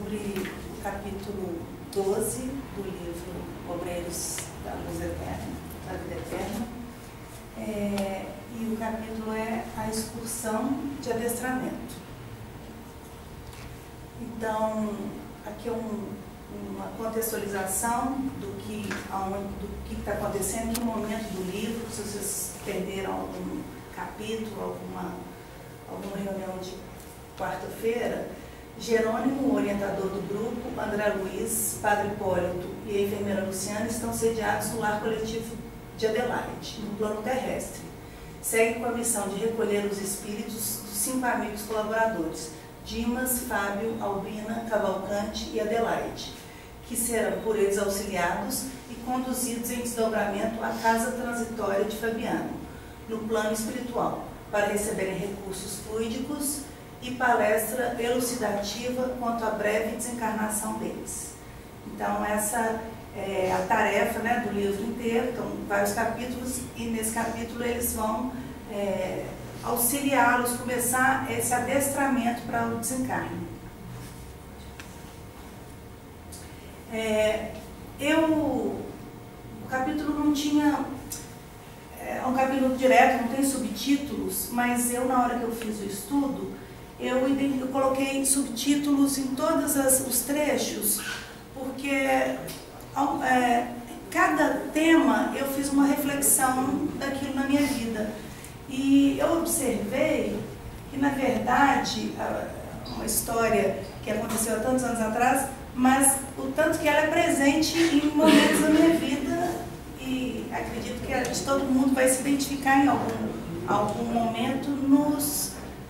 sobre o capítulo 12 do livro Obreiros da Luz Eterna, da Vida Eterna. E o capítulo é a excursão de adestramento. Então, aqui é uma contextualização do que está acontecendo, em que momento do livro, se vocês perderam algum capítulo, alguma reunião de quarta-feira. Jerônimo, o orientador do grupo, André Luiz, Padre Hipólito e a enfermeira Luciana estão sediados no lar coletivo de Adelaide, no plano terrestre. Segue com a missão de recolher os espíritos dos 5 amigos colaboradores, Dimas, Fábio, Albina, Cavalcante e Adelaide, que serão por eles auxiliados e conduzidos em desdobramento à casa transitória de Fabiano, no plano espiritual, para receberem recursos fluídicos e palestra elucidativa quanto à breve desencarnação deles. Então, essa é a tarefa, né, do livro inteiro. Então, vários capítulos, e nesse capítulo eles vão auxiliá-los, começar esse adestramento para o desencarne. O capítulo não tinha... É um capítulo direto, não tem subtítulos, mas eu, na hora que eu fiz o estudo, eu coloquei subtítulos em todos os trechos, porque cada tema eu fiz uma reflexão daquilo na minha vida. E eu observei que, na verdade, uma história que aconteceu há tantos anos atrás, mas o tanto que ela é presente em momentos da minha vida, e acredito que todo mundo vai se identificar em algum momento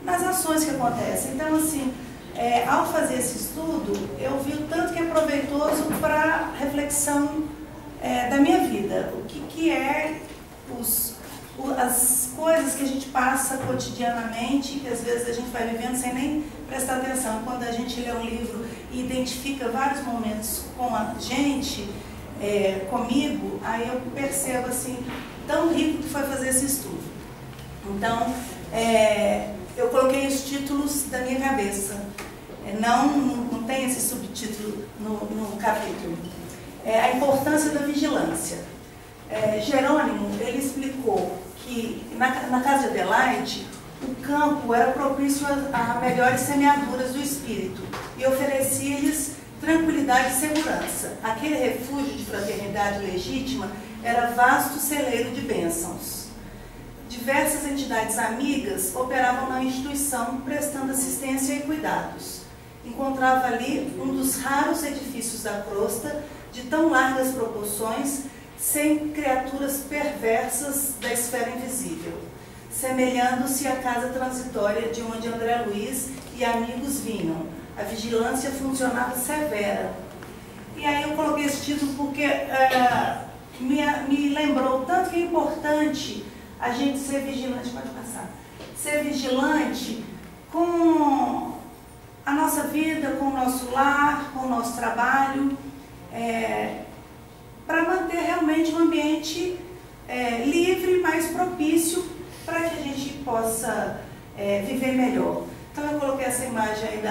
nas ações que acontecem. Então, assim, ao fazer esse estudo, eu vi o tanto que é proveitoso para a reflexão da minha vida. O que é as coisas que a gente passa cotidianamente, que às vezes a gente vai vivendo sem nem prestar atenção. Quando a gente lê um livro e identifica vários momentos com a gente, comigo, aí eu percebo assim, tão rico que foi fazer esse estudo. Então, eu coloquei os títulos da minha cabeça, não tem esse subtítulo no capítulo. A importância da vigilância. Jerônimo, ele explicou que na casa de Adelaide, o campo era propício a melhores semeaduras do espírito e oferecia-lhes tranquilidade e segurança. Aquele refúgio de fraternidade legítima era vasto celeiro de bênçãos. Diversas entidades amigas operavam na instituição, prestando assistência e cuidados. Encontrava ali um dos raros edifícios da crosta, de tão largas proporções, sem criaturas perversas da esfera invisível, semelhando-se à casa transitória de onde André Luiz e amigos vinham. A vigilância funcionava severa. E aí eu coloquei esse título porque me lembrou tanto que é importante a gente ser vigilante, pode passar, ser vigilante com a nossa vida, com o nosso lar, com o nosso trabalho, para manter realmente um ambiente livre, mais propício para que a gente possa viver melhor. Então eu coloquei essa imagem aí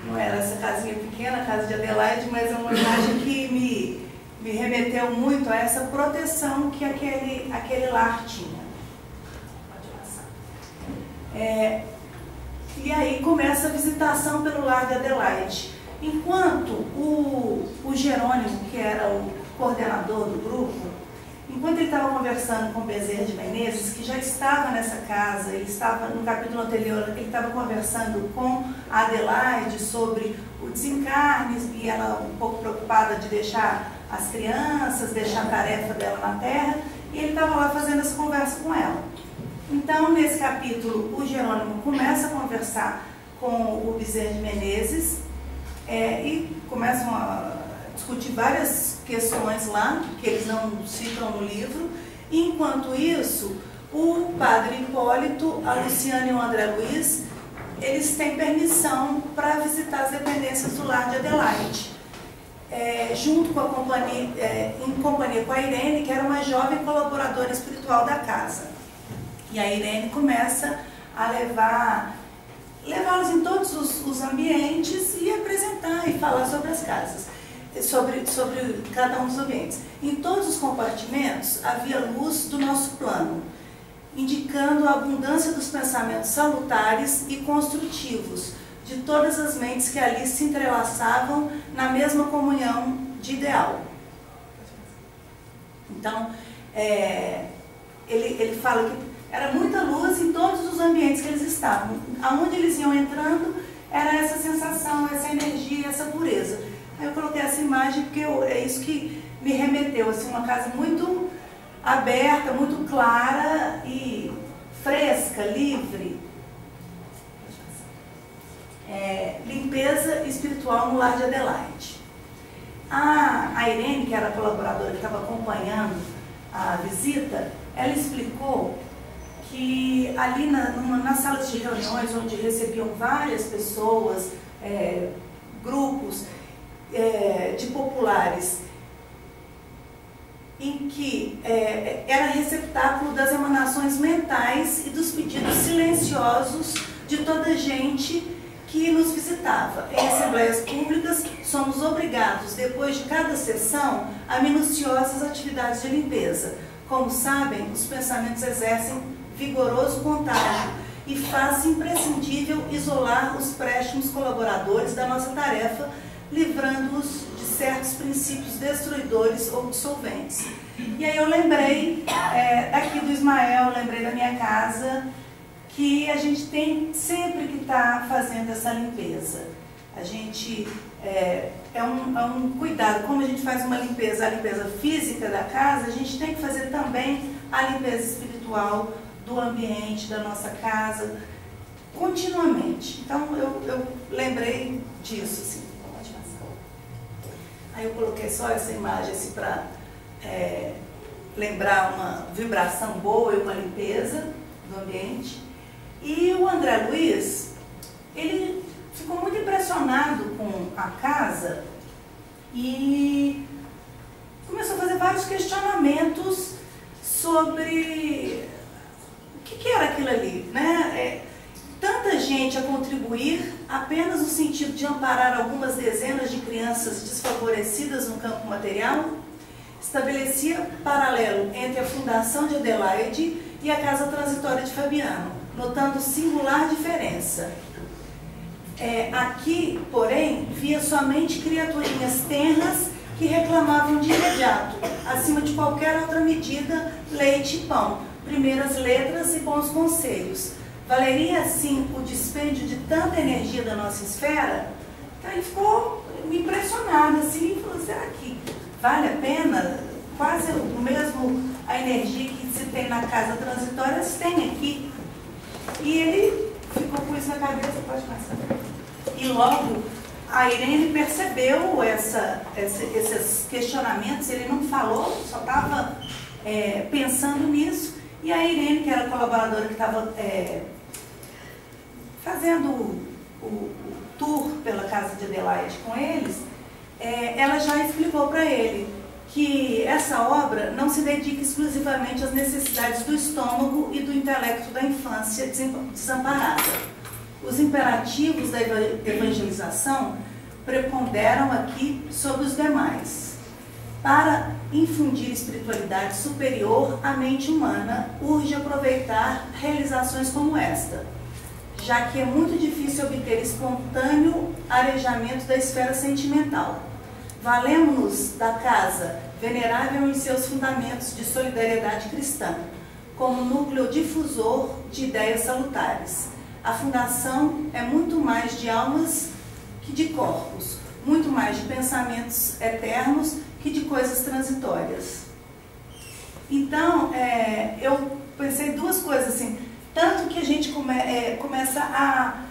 não era essa casinha pequena, a casa de Adelaide, mas é uma imagem que me remeteu muito a essa proteção que aquele lar tinha. Pode passar. E aí começa a visitação pelo lar de Adelaide. Enquanto o Jerônimo, que era o coordenador do grupo, enquanto ele estava conversando com Bezerra de Menezes, que já estava nessa casa, ele estava no capítulo anterior, ele estava conversando com a Adelaide sobre o desencarne, e ela um pouco preocupada de deixar as crianças, deixar a tarefa dela na terra, e ele estava lá fazendo essa conversa com ela. Então, nesse capítulo, o Jerônimo começa a conversar com o Bezerra de Menezes, e começam a discutir várias questões lá, que eles não citam no livro. E, enquanto isso, o Padre Hipólito, a Luciana e o André Luiz, eles têm permissão para visitar as dependências do lar de Adelaide, junto com a companhia, em companhia com a Irene, que era uma jovem colaboradora espiritual da casa. E a Irene começa a levar levá-los em todos os ambientes e apresentar e falar sobre as casas, sobre cada um dos ambientes. Em todos os compartimentos havia luz do nosso plano, indicando a abundância dos pensamentos salutares e construtivos de todas as mentes que ali se entrelaçavam na mesma comunhão de ideal. Então, ele fala que era muita luz em todos os ambientes que eles estavam. Aonde eles iam entrando, era essa sensação, essa energia, essa pureza. Aí eu coloquei essa imagem porque é isso que me remeteu, assim, uma casa muito aberta, muito clara e fresca, livre. Limpeza espiritual no lar de Adelaide. A Irene, que era a colaboradora que estava acompanhando a visita, ela explicou que ali nas salas de reuniões, onde recebiam várias pessoas, grupos de populares, em que era receptáculo das emanações mentais e dos pedidos silenciosos de toda a gente que nos visitava. Em assembleias públicas, somos obrigados, depois de cada sessão, a minuciosas atividades de limpeza. Como sabem, os pensamentos exercem vigoroso contágio e faz-se imprescindível isolar os préstimos colaboradores da nossa tarefa, livrando-os de certos princípios destruidores ou dissolventes. E aí eu lembrei daqui do Ismael, lembrei da minha casa, que a gente tem sempre que estar fazendo essa limpeza. A gente é um cuidado, como a gente faz a limpeza física da casa, a gente tem que fazer também a limpeza espiritual do ambiente, da nossa casa, continuamente. Então eu lembrei disso, assim. Pode passar. Aí eu coloquei só essa imagem assim, para lembrar uma vibração boa e uma limpeza do ambiente. E o André Luiz, ele ficou muito impressionado com a casa e começou a fazer vários questionamentos sobre o que era aquilo ali, né? Tanta gente a contribuir apenas no sentido de amparar algumas dezenas de crianças desfavorecidas no campo material, estabelecia paralelo entre a Fundação de Adelaide e a Casa Transitória de Fabiano, notando singular diferença. Aqui, porém, via somente criaturinhas tenras que reclamavam de imediato, acima de qualquer outra medida, leite e pão, primeiras letras e bons conselhos. Valeria, assim, o dispêndio de tanta energia da nossa esfera? Então ele ficou impressionado, assim, e falou, será que vale a pena? Quase o mesmo a energia que se tem na casa transitória se tem aqui. E ele ficou com isso na cabeça, pode passar. E logo a Irene percebeu esses questionamentos, ele não falou, só estava pensando nisso. E a Irene, que era a colaboradora que estava fazendo o tour pela casa de Adelaide com eles, ela já explicou para ele que essa obra não se dedica exclusivamente às necessidades do estômago e do intelecto da infância desamparada. Os imperativos da evangelização preponderam aqui sobre os demais. Para infundir espiritualidade superior à mente humana, urge aproveitar realizações como esta, já que é muito difícil obter espontâneo arejamento da esfera sentimental. Valemos-nos da casa, venerável em seus fundamentos de solidariedade cristã, como núcleo difusor de ideias salutares. A fundação é muito mais de almas que de corpos, muito mais de pensamentos eternos que de coisas transitórias. Então, eu pensei duas coisas assim, tanto que a gente começa a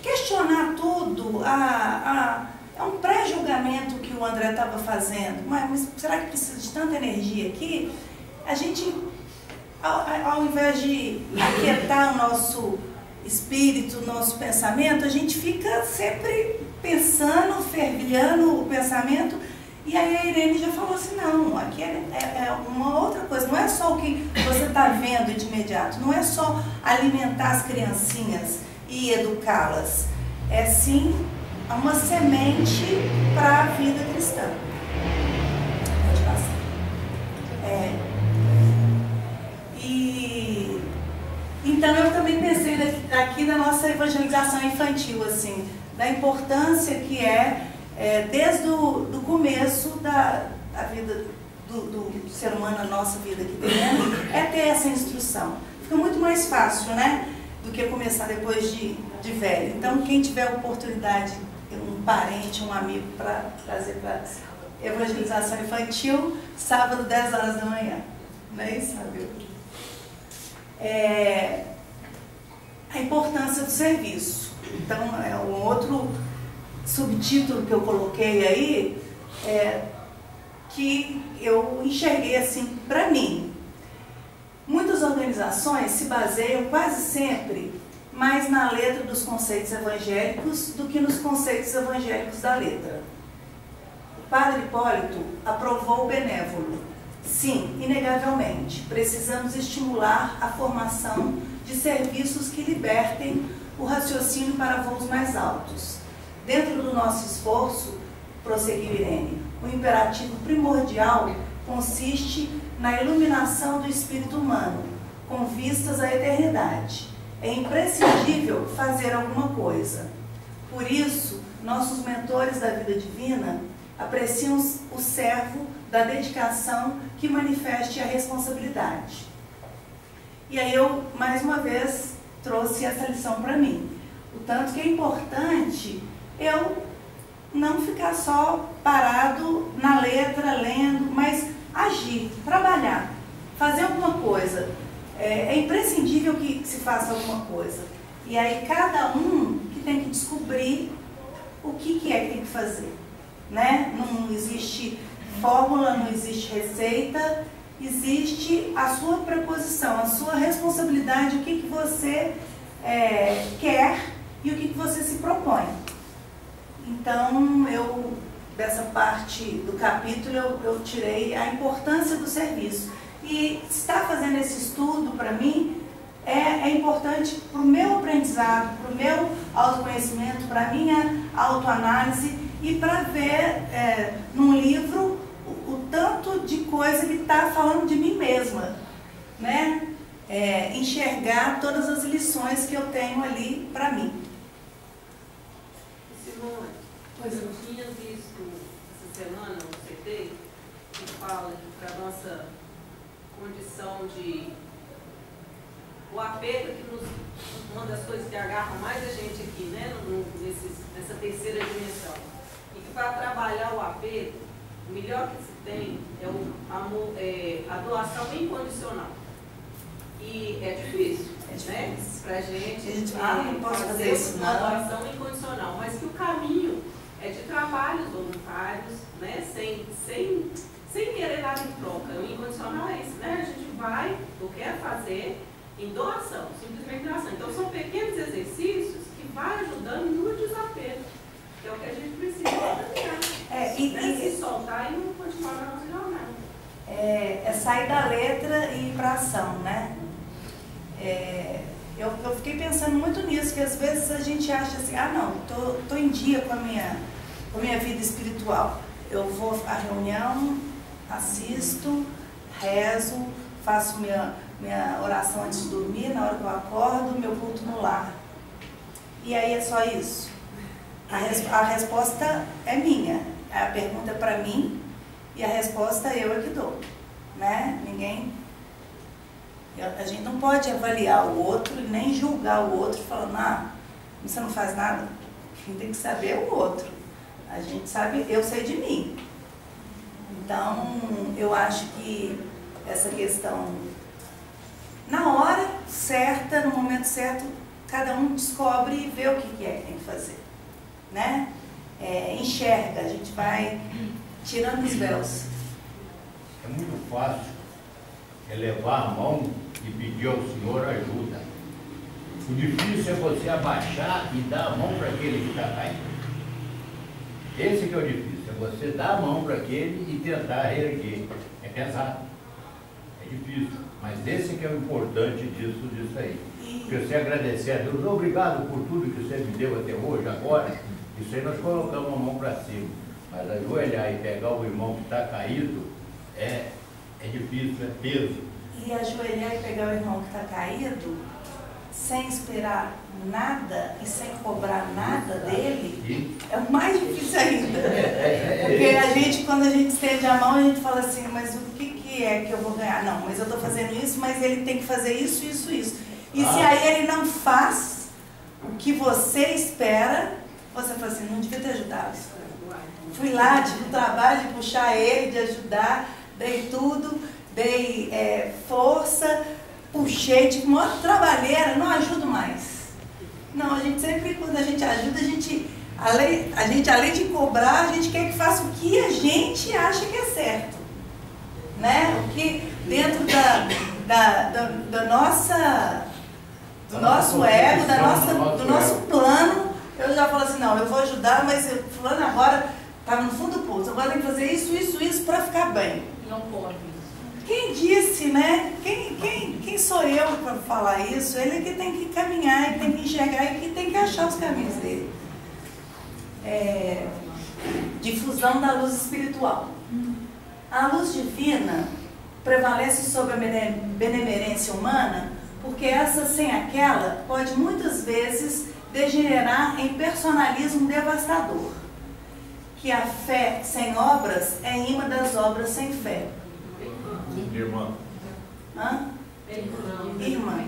questionar tudo, é um pré-julgamento que o André estava fazendo, mas será que precisa de tanta energia aqui? A gente, ao invés de aquietar o nosso espírito, o nosso pensamento, a gente fica sempre pensando, fervilhando o pensamento, e aí a Irene já falou assim, não, aqui é uma outra coisa, não é só o que você está vendo de imediato, não é só alimentar as criancinhas e educá-las. É sim uma semente para a vida cristã. Pode passar. Então eu também pensei aqui na nossa evangelização infantil, assim, da importância que desde o começo da vida do ser humano, a nossa vida aqui dentro, ter essa instrução. Fica muito mais fácil, né, do que começar depois de velho. Então, quem tiver a oportunidade, um parente, um amigo, para trazer para evangelização infantil, sábado, 10 horas da manhã. Não é isso, sabe? A importância do serviço. Então, um outro subtítulo que eu coloquei aí que eu enxerguei assim para mim. Muitas organizações se baseiam quase sempre mais na letra dos conceitos evangélicos do que nos conceitos evangélicos da letra. O padre Hipólito aprovou o benévolo. Sim, inegavelmente, precisamos estimular a formação de serviços que libertem o raciocínio para voos mais altos. Dentro do nosso esforço, prosseguiu Irene, o imperativo primordial consiste na iluminação do espírito humano, com vistas à eternidade. É imprescindível fazer alguma coisa. Por isso, nossos mentores da vida divina apreciam o servo da dedicação que manifeste a responsabilidade. E aí eu, mais uma vez, trouxe essa lição para mim. O tanto que é importante eu não ficar só parado na letra, lendo, mas agir, trabalhar, fazer alguma coisa. É imprescindível que se faça alguma coisa. E aí cada um que tem que descobrir o que é que tem que fazer. Né? Não existe fórmula, não existe receita, existe a sua preposição, a sua responsabilidade, o que você quer e o que você se propõe. Então, dessa parte do capítulo, eu tirei a importância do serviço. E estar fazendo esse estudo, para mim, é importante para o meu aprendizado, para o meu autoconhecimento, para a minha autoanálise e para ver num livro o tanto de coisa que está falando de mim mesma, né? Enxergar todas as lições que eu tenho ali para mim. Simone, eu tinha visto essa semana um CD que fala para a nossa condição de... O apego uma das coisas que agarra mais a gente aqui, né, nessa terceira dimensão. E que para trabalhar o apego, o melhor que se tem é o amor, a doação incondicional. E é difícil, né? Pra gente não posso fazer isso, uma doação incondicional, mas que o caminho é de trabalhos voluntários, né? Sem querer nada em troca. O incondicional é isso, né? A gente vai, ou quer fazer em doação, simplesmente doação. Então são pequenos exercícios que vão ajudando no desapego, que é o que a gente precisa trabalhar. Se soltar e não continuar na nossa jornada. É sair da letra e ir para a ação, né? Eu fiquei pensando muito nisso, que às vezes a gente acha assim, não, tô em dia com a minha vida espiritual. Eu vou à reunião, assisto, rezo, faço minha oração antes de dormir, na hora que eu acordo, meu culto no lar. E aí é só isso? A resposta é minha. A pergunta é para mim e a resposta eu é que dou. Né? A gente não pode avaliar o outro e nem julgar o outro falando, você não faz nada. Quem tem que saber é o outro. A gente sabe, eu sei de mim. Então, eu acho que essa questão, na hora certa, no momento certo, cada um descobre e vê o que é que tem que fazer. Né? Enxerga, a gente vai tirando os véus. É muito fácil elevar a mão e pedir ao Senhor ajuda. O difícil é você abaixar e dar a mão para aquele que está caindo. Esse que é o difícil, é você dar a mão para aquele e tentar reerguer. É pesado, é difícil, mas esse que é o importante disso aí. Porque você agradecer a Deus, obrigado por tudo que você me deu até hoje, agora. Isso aí nós colocamos a mão para cima. Mas ajoelhar e pegar o irmão que está caído é difícil, é peso. E ajoelhar e pegar o irmão que está caído, sem esperar nada e sem cobrar nada dele, é o mais difícil ainda. Porque quando a gente estende a mão, a gente fala assim, mas o que é que eu vou ganhar? Não, mas eu estou fazendo isso, mas ele tem que fazer isso, isso, isso. E se aí ele não faz o que você espera, você fala assim, não devia ter ajudado. Fui lá, tive o trabalho de puxar ele, de ajudar, dei tudo, dei força, puxei, tive uma trabalheira, não ajudo mais. Não, a gente sempre, quando a gente ajuda, a gente além de cobrar, a gente quer que faça o que a gente acha que é certo. Né? O que dentro do nosso ego, do nosso plano, eu já falo assim, não, eu vou ajudar, mas fulano agora está no fundo do poço, agora tem que fazer isso, isso, isso para ficar bem. Não pode. Quem disse, né? Quem sou eu para falar isso? Ele é que tem que caminhar, ele tem que enxergar e que tem que achar os caminhos dele. Difusão da luz espiritual. A luz divina prevalece sobre a benemerência humana, porque essa sem aquela pode muitas vezes degenerar em personalismo devastador. Que a fé sem obras é imã das obras sem fé. Irmã. Hã? Irmã.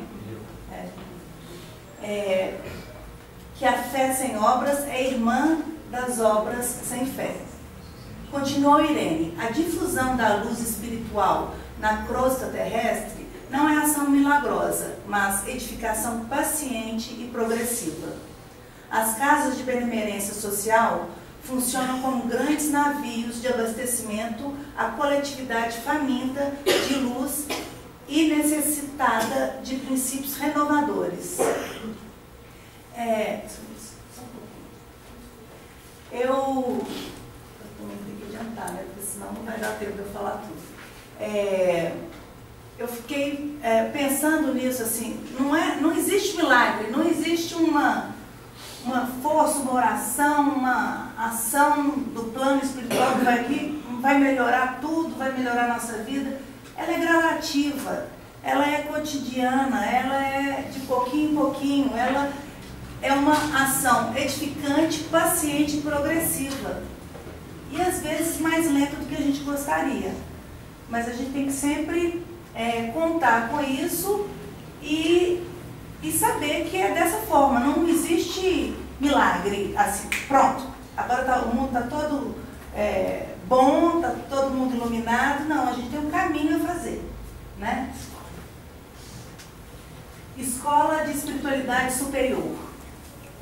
Que a fé sem obras é irmã das obras sem fé. Continuou Irene, a difusão da luz espiritual na crosta terrestre não é ação milagrosa, mas edificação paciente e progressiva. As casas de benemerência social funcionam como grandes navios de abastecimento à coletividade faminta de luz e necessitada de princípios renovadores. Eu também tenho que adiantar, né? Porque senão não vai dar tempo de eu falar tudo. Eu fiquei pensando nisso, assim, não existe milagre, não existe uma força, uma oração, uma ação do plano espiritual que vai melhorar tudo, vai melhorar a nossa vida. Ela é gradativa, ela é cotidiana, ela é de pouquinho em pouquinho, ela é uma ação edificante, paciente e progressiva. E às vezes mais lenta do que a gente gostaria. Mas a gente tem que sempre contar com isso e saber que é dessa forma. Não existe milagre assim, pronto, agora o mundo está todo bom, está todo mundo iluminado. Não, a gente tem um caminho a fazer, né? Escola de Espiritualidade Superior.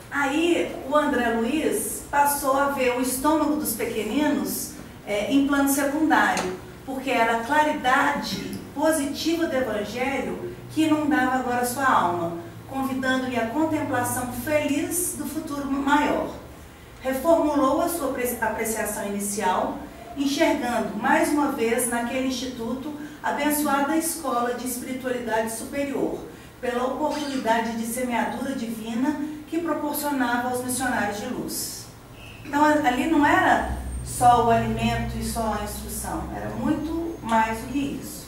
Aí o André Luiz passou a ver o estômago dos pequeninos em plano secundário, porque era a claridade positiva do Evangelho que inundava agora sua alma, convidando-lhe à contemplação feliz do futuro maior. Reformulou a sua apreciação inicial, enxergando mais uma vez naquele instituto a abençoada escola de espiritualidade superior, pela oportunidade de semeadura divina que proporcionava aos missionários de luz. Então ali não era só o alimento e só a instrução, era muito mais do que isso.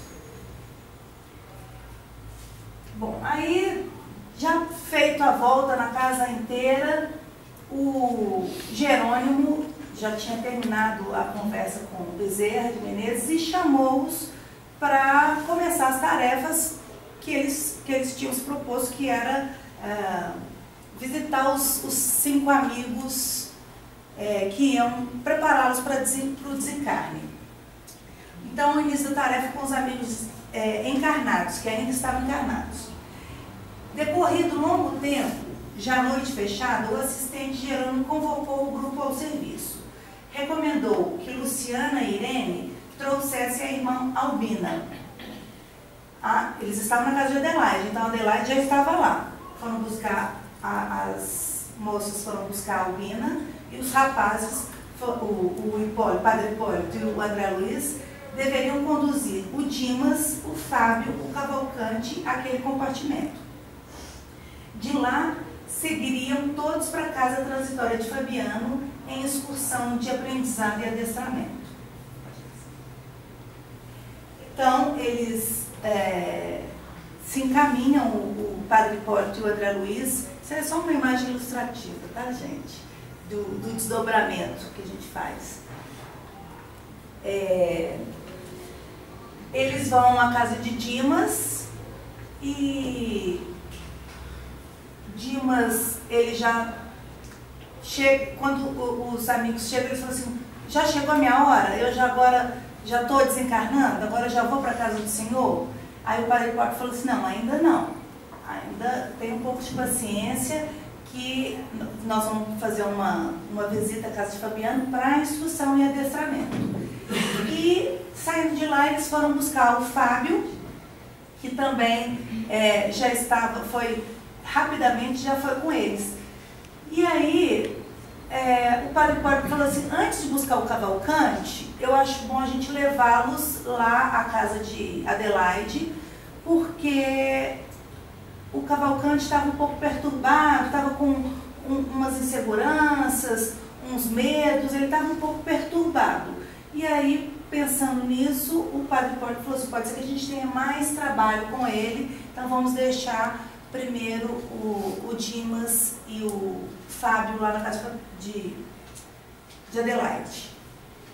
Bom, aí já feito a volta na casa inteira, o Jerônimo já tinha terminado a conversa com o Bezerra de Menezes e chamou-os para começar as tarefas que eles tinham se proposto, que era visitar os 5 amigos que iam prepará-los para o desencarne. Então, o início da tarefa com os amigos encarnados, que ainda estavam encarnados. Decorrido longo tempo, já à noite fechada, o assistente Jerônimo convocou o grupo ao serviço. Recomendou que Luciana e Irene trouxessem a irmã Albina. Eles estavam na casa de Adelaide, então a Adelaide já estava lá. Foram buscar, as moças foram buscar a Albina e os rapazes, o Padre Hipólito e o André Luiz, deveriam conduzir o Dimas, o Fábio, o Cavalcante àquele compartimento. De lá, seguiriam todos para a casa transitória de Fabiano em excursão de aprendizado e adestramento. Então, eles se encaminham, o Padre Hipólito e o André Luiz. Isso é só uma imagem ilustrativa, tá, gente? Do desdobramento que a gente faz. Eles vão à casa de Dimas e Dimas, ele já chega, quando os amigos chegam, eles falam assim, já chegou a minha hora, eu agora já estou desencarnando, agora eu já vou para a casa do Senhor? Aí o Padre Hipólito falou assim, não, ainda não, ainda tem um pouco de paciência, que nós vamos fazer uma visita à casa de Fabiano para instrução e adestramento. E saindo de lá, eles foram buscar o Fábio, que também rapidamente já foi com eles. E aí, o Padre Hipólito falou assim, antes de buscar o Cavalcante, eu acho bom a gente levá-los lá à casa de Adelaide, porque o Cavalcante estava um pouco perturbado, estava com umas inseguranças, uns medos, ele estava um pouco perturbado. E aí, pensando nisso, o Padre Hipólito falou assim, pode ser que a gente tenha mais trabalho com ele, então vamos deixar primeiro o Dimas e o Fábio lá na casa de Adelaide.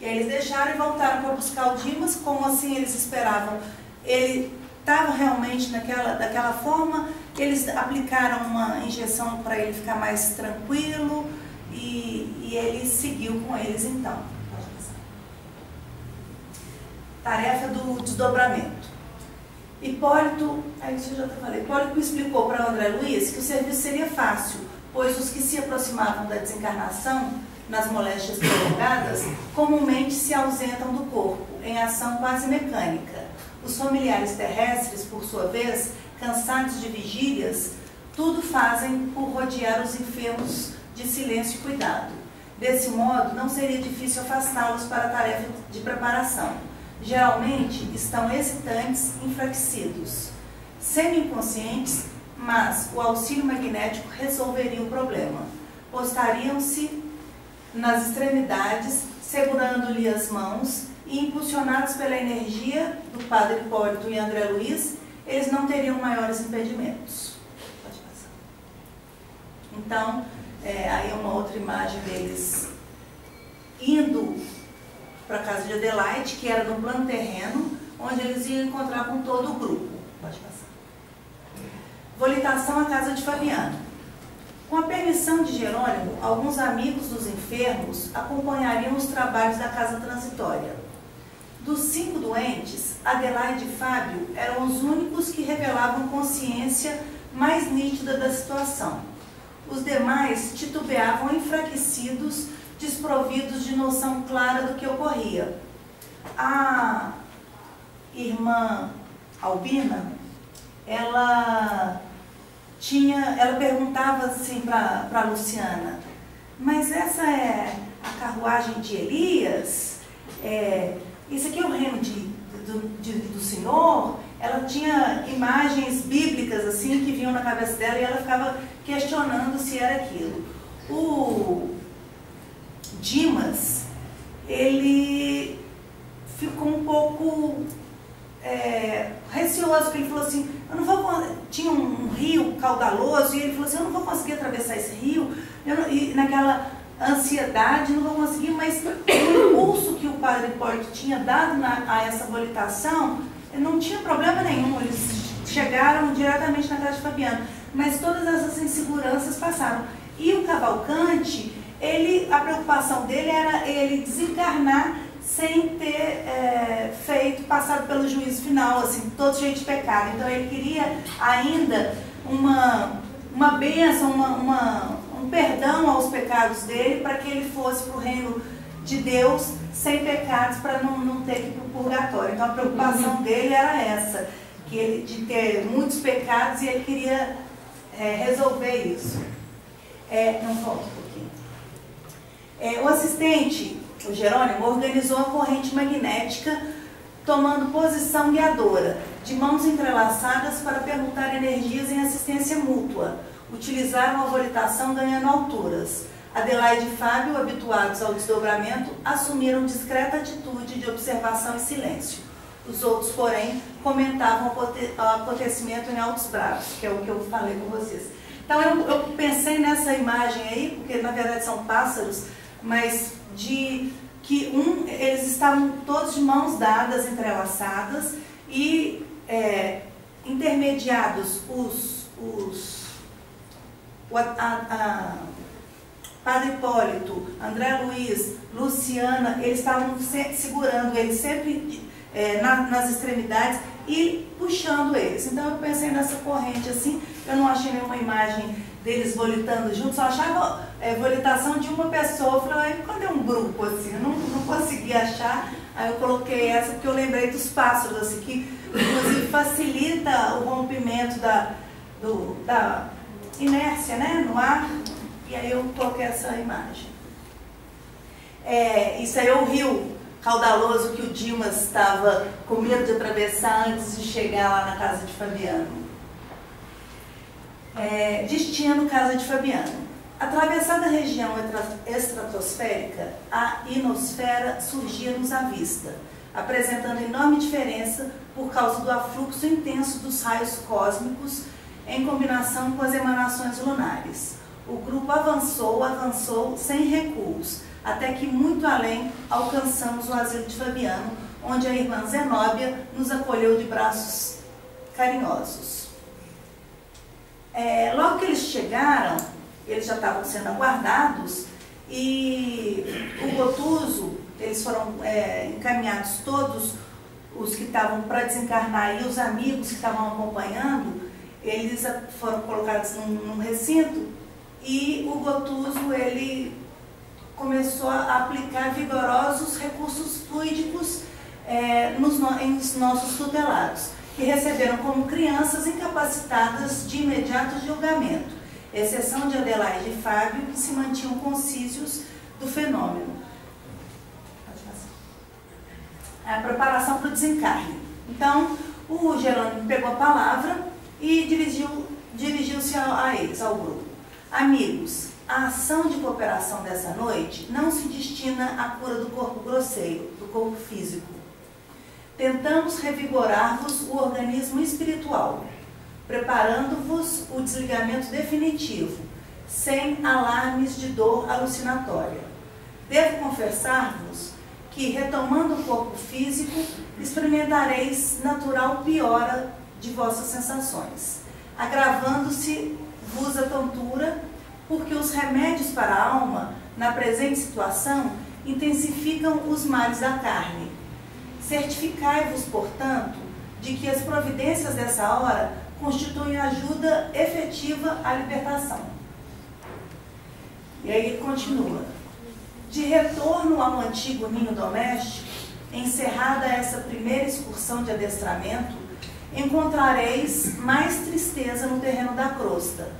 E aí eles deixaram e voltaram para buscar o Dimas, como assim eles esperavam. Ele estava realmente daquela forma, eles aplicaram uma injeção para ele ficar mais tranquilo e ele seguiu com eles então. Tarefa do desdobramento. Hipólito explicou para André Luiz que o serviço seria fácil, pois os que se aproximavam da desencarnação, nas moléstias prolongadas, comumente se ausentam do corpo, em ação quase mecânica. Os familiares terrestres, por sua vez, cansados de vigílias, tudo fazem por rodear os enfermos de silêncio e cuidado. Desse modo, não seria difícil afastá-los para a tarefa de preparação. Geralmente estão hesitantes, enfraquecidos, semi-inconscientes, mas o auxílio magnético resolveria o problema. Postariam-se nas extremidades, segurando-lhe as mãos, e impulsionados pela energia do Padre Hipólito e André Luiz, eles não teriam maiores impedimentos. Pode passar. Então, aí é uma outra imagem deles indo para a casa de Adelaide, que era no plano terreno, onde eles iam encontrar com todo o grupo. Pode passar. Volitação à casa de Fabiano. Com a permissão de Jerônimo, alguns amigos dos enfermos acompanhariam os trabalhos da casa transitória. Dos 5 doentes, Adelaide e Fábio eram os únicos que revelavam consciência mais nítida da situação. Os demais titubeavam enfraquecidos, desprovidos de noção clara do que ocorria. A irmã Albina, ela perguntava assim para Luciana, mas essa é a carruagem de Elias? Isso aqui é o reino do Senhor? Ela tinha imagens bíblicas assim que vinham na cabeça dela e ela ficava questionando se era aquilo. O Dimas, ele ficou um pouco receoso, porque ele falou assim, tinha um rio caudaloso, e ele falou assim, eu não vou conseguir atravessar esse rio, e naquela ansiedade, não vou conseguir, mas o impulso que o Padre Hipólito tinha dado a essa volitação, não tinha problema nenhum, eles chegaram diretamente na casa de Fabiano, mas todas essas inseguranças passaram. E o Cavalcante, a preocupação dele era ele desencarnar sem ter passado pelo juízo final, assim, todo cheio de pecado. Então ele queria ainda uma bênção, um perdão aos pecados dele, para que ele fosse para o reino de Deus sem pecados, para não ter que ir para o purgatório. Então a preocupação dele era essa, de ter muitos pecados, e ele queria resolver isso. Não falta um pouquinho. O assistente, o Jerônimo, organizou a corrente magnética, tomando posição guiadora, de mãos entrelaçadas para permutar energias em assistência mútua. utilizaram a volitação ganhando alturas. Adelaide e Fábio, habituados ao desdobramento, assumiram discreta atitude de observação e silêncio. Os outros, porém, comentavam o acontecimento em altos braços, que é o que eu falei com vocês. Então, eu pensei nessa imagem aí, porque na verdade são pássaros, mas de que eles estavam todos de mãos dadas, entrelaçadas, e intermediados Padre Hipólito, André Luiz, Luciana, eles estavam segurando eles sempre nas extremidades e puxando eles. Então eu pensei nessa corrente assim, eu não achei nenhuma imagem deles volitando juntos, só achava volitação de uma pessoa. Eu falei, quando é um grupo assim, eu não consegui achar, aí eu coloquei essa porque eu lembrei dos pássaros, assim, que inclusive facilita o rompimento da inércia, né, no ar, e aí eu coloquei essa imagem. Isso aí é o rio caudaloso que o Dimas estava com medo de atravessar antes de chegar lá na casa de Fabiano. Destino casa de Fabiano. Atravessada a região estratosférica, a ionosfera surgia-nos à vista, apresentando enorme diferença por causa do afluxo intenso dos raios cósmicos em combinação com as emanações lunares. O grupo avançou sem recuos, até que muito além alcançamos o asilo de Fabiano, onde a irmã Zenóbia nos acolheu de braços carinhosos. Logo que eles chegaram, eles já estavam sendo aguardados, e o Gotuso, eles foram encaminhados, todos os que estavam para desencarnar e os amigos que estavam acompanhando, eles foram colocados num recinto, e o Gotuso, ele começou a aplicar vigorosos recursos fluídicos nos nossos tutelados, que receberam como crianças incapacitadas de imediato julgamento, exceção de Adelaide e Fábio, que se mantinham conscientes do fenômeno. A preparação para o desencarne. Então, o Jerônimo pegou a palavra e dirigiu-se a eles, ao grupo. Amigos, a ação de cooperação dessa noite não se destina à cura do corpo grosseiro, do corpo físico. Tentamos revigorar-vos o organismo espiritual, preparando-vos o desligamento definitivo, sem alarmes de dor alucinatória. Devo confessar-vos que, retomando o corpo físico, experimentareis natural piora de vossas sensações, agravando-se-vos a tontura, porque os remédios para a alma, na presente situação, intensificam os males da carne. Certificai-vos, portanto, de que as providências dessa hora constituem ajuda efetiva à libertação. E aí ele continua. De retorno ao antigo ninho doméstico, encerrada essa primeira excursão de adestramento, encontrareis mais tristeza no terreno da crosta,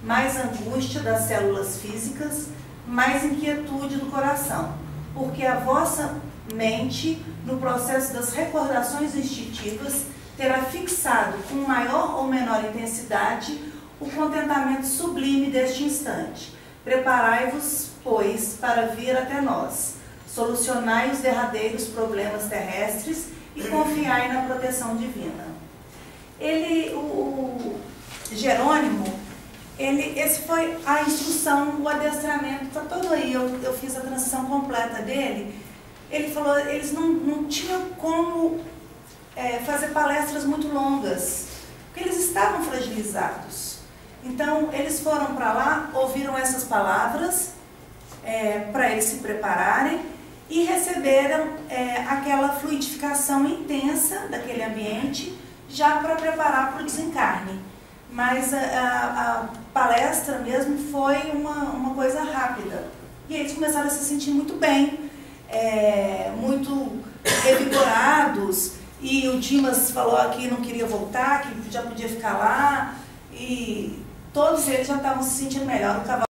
mais angústia das células físicas, mais inquietude do coração, porque a vossa mente, no processo das recordações instintivas, terá fixado com maior ou menor intensidade o contentamento sublime deste instante. Preparai-vos, pois, para vir até nós. Solucionai os derradeiros problemas terrestres e confiai na proteção divina. O Jerônimo, esse foi a instrução, o adestramento, está todo aí, eu fiz a transição completa dele. Ele falou, eles não tinham como fazer palestras muito longas, porque eles estavam fragilizados. Então, eles foram para lá, ouviram essas palavras, para eles se prepararem, e receberam aquela fluidificação intensa daquele ambiente, já para preparar para o desencarne. Mas a palestra mesmo foi uma coisa rápida. E eles começaram a se sentir muito bem, muito revigorados. E o Dimas falou que não queria voltar, que já podia ficar lá. E todos eles já estavam se sentindo melhor. O cavalo